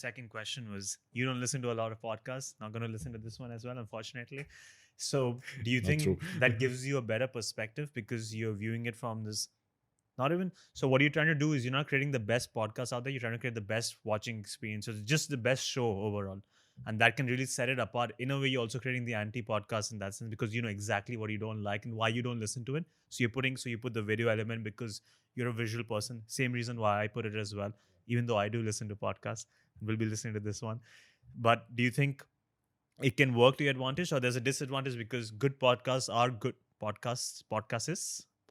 second question was, you don't listen to a lot of podcasts. Not going to listen to this one as well, unfortunately. So, do you Not true. think that gives you a better perspective because you're viewing it from this? Not even. So, what you're trying to do is you're not creating the best podcast out there. You're trying to create the best watching experience. So, it's just the best show overall. And that can really set it apart. In a way, you're also creating the anti podcast in that sense because you know exactly what you don't like and why you don't listen to it. So you put the video element because you're a visual person. Same reason why I put it as well, even though I do listen to podcasts. We'll be listening to this one. But do you think it can work to your advantage or there's a disadvantage because good podcasts are good podcast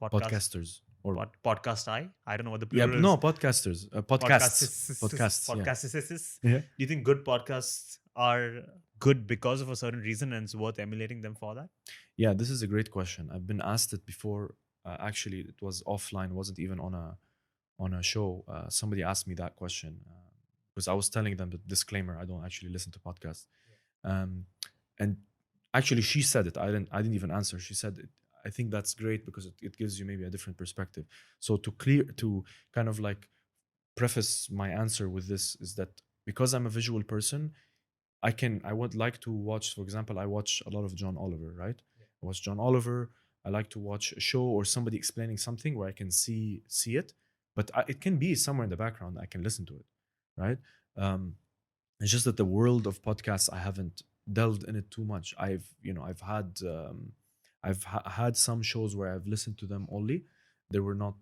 Podcasters or podcast I don't know what the yeah, plural no is. podcasters, podcasts. Yeah, Podcasts. yeah, Do you think good podcasts are good because of a certain reason and it's worth emulating them for that? yeah. This is a great question. I've been asked it before. Actually, it was offline. Wasn't even on a show. Somebody asked me that question because I was telling them the disclaimer. I don't actually listen to podcasts. Um, and actually, she said it. I didn't even answer. She said it. I think that's great because it gives you maybe a different perspective. So to kind of like preface my answer with this is that because I'm a visual person, I would like to watch, for example, I watch a lot of John Oliver, right? I watch John Oliver. I like to watch a show or somebody explaining something where I can see it, but it can be somewhere in the background. I can listen to it, right? Um, it's just that the world of podcasts, I haven't delved in it too much. I've had some shows where I've listened to them only. They were not,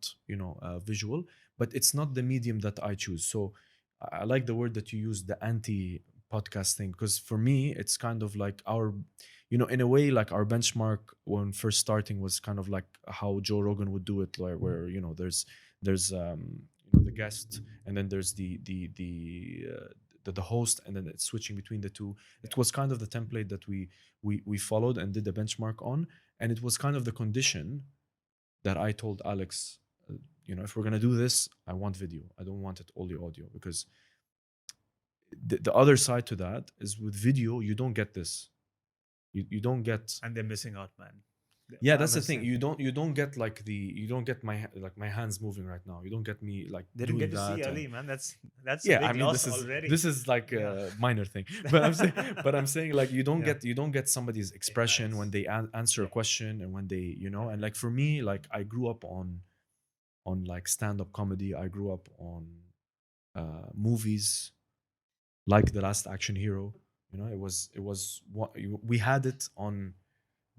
visual, but it's not the medium that I choose. So I like the word that you use, the anti podcast thing, because for me, it's kind of like in a way, like our benchmark when first starting was kind of like how Joe Rogan would do it, like where, there's the guest, and then there's the host, and then it's switching between the two. It was kind of the template that we followed and did the benchmark on, and it was kind of the condition that I told Alex, if we're gonna do this, I want video. I don't want it only audio, because the other side to that is with video you don't get this. You don't get. And they're missing out, man. Yeah, I that's the must thing. say. You don't get like you don't get my hands moving right now. You don't get me like They didn't doing get to see that. And Ali, man. That's a yeah, I big mean, loss this is already. this is like Yeah. a minor thing, but I'm saying like you don't Yeah. get somebody's expression when they answer a question, and when they and like for me, like I grew up on like stand-up comedy. I grew up on movies like The Last Action Hero. It was what we had it on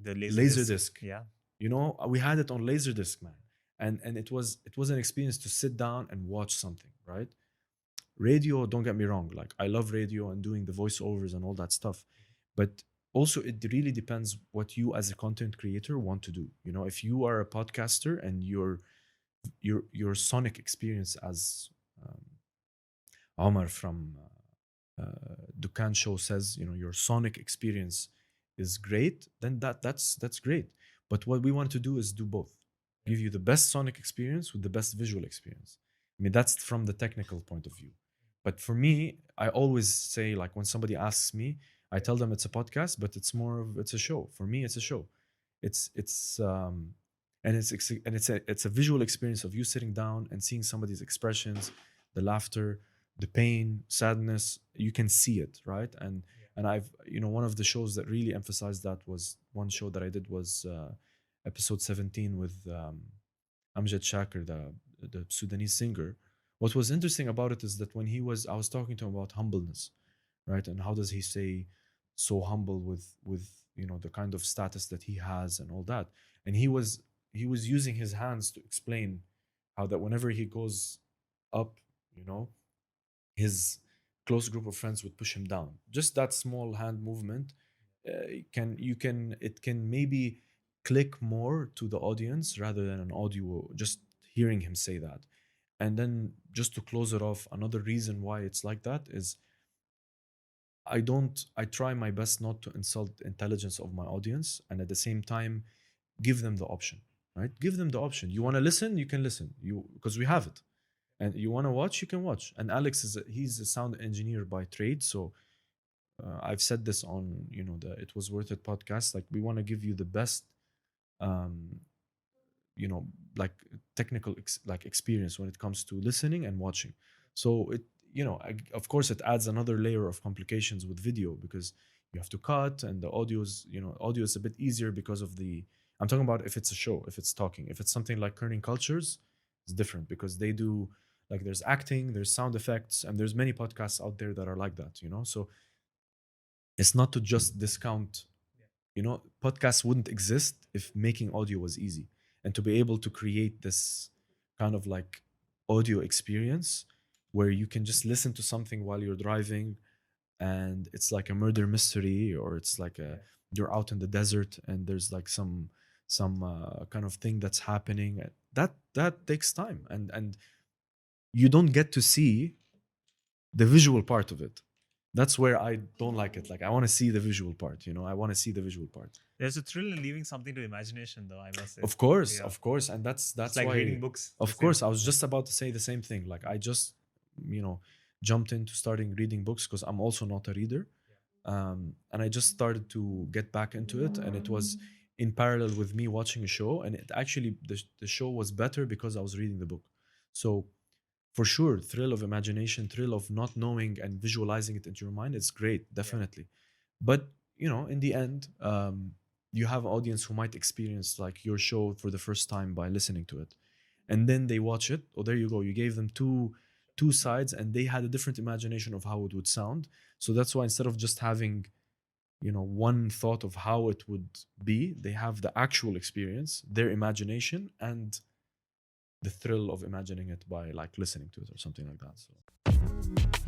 The laser disc. Laserdisc. Yeah. We had it on Laserdisc, man, and it was an experience to sit down and watch something, right? Radio, don't get me wrong, like I love radio and doing the voiceovers and all that stuff, but also it really depends what you as a content creator want to do. If you are a podcaster and your sonic experience, as um, Omar from Dukan Show says, your sonic experience is great, then that's great. But what we want to do is do both. Give you the best sonic experience with the best visual experience. I mean, that's from the technical point of view. But for me, I always say, like, when somebody asks me, I tell them it's a podcast, but it's a show. For me, it's a show. It's and it's a visual experience of you sitting down and seeing somebody's expressions, the laughter, the pain, sadness. You can see it, right? And I've one of the shows that really emphasized that was one show that I did was episode 17 with Amjad Shakir, the Sudanese singer. What was interesting about it is that when I was talking to him about humbleness, right? And how does he say so humble with the kind of status that he has and all that. And he was using his hands to explain how that whenever he goes up, you know, his close group of friends would push him down. Just that small hand movement it can maybe click more to the audience rather than an audio just hearing him say that. And then just to close it off, another reason why it's like that is I try my best not to insult the intelligence of my audience, and at the same time give them the option, right? Give them the option. You want to listen, you can listen. Because we have it. And you want to watch, you can watch. And Alex he's a sound engineer by trade, so I've said this on the It Was Worth It podcast. Like, we want to give you the best, um, you know, like technical like experience when it comes to listening and watching. So of course, it adds another layer of complications with video because you have to cut, and the audio is a bit easier because of the. I'm talking about if it's a show, if it's talking, if it's something like Kerning Cultures, it's different because they do like there's acting, there's sound effects, and there's many podcasts out there that are like that. So it's not to just discount. Podcasts wouldn't exist if making audio was easy, and to be able to create this kind of like audio experience where you can just listen to something while you're driving, and it's like a murder mystery, or it's like you're out in the desert and there's like some kind of thing that's happening. That takes time, and you don't get to see the visual part of it. That's where I don't like it. Like I want to see the visual part. I want to see the visual part. There's a thrill in leaving something to imagination, though, I must say. Of course, Yeah. of course, and that's It's like why reading books. Of course, I was just about to say the same thing. Like I just, jumped into starting reading books because I'm also not a reader, and I just started to get back into it, and it was in parallel with me watching a show, and it actually the show was better because I was reading the book. So for sure, thrill of imagination, thrill of not knowing and visualizing it into your mind, it's great, definitely. But in the end, you have an audience who might experience like your show for the first time by listening to it, and then they watch it. Oh, there you go. You gave them two sides, and they had a different imagination of how it would sound. So that's why instead of just having one thought of how it would be, they have the actual experience, their imagination, and the thrill of imagining it by like listening to it or something like that. So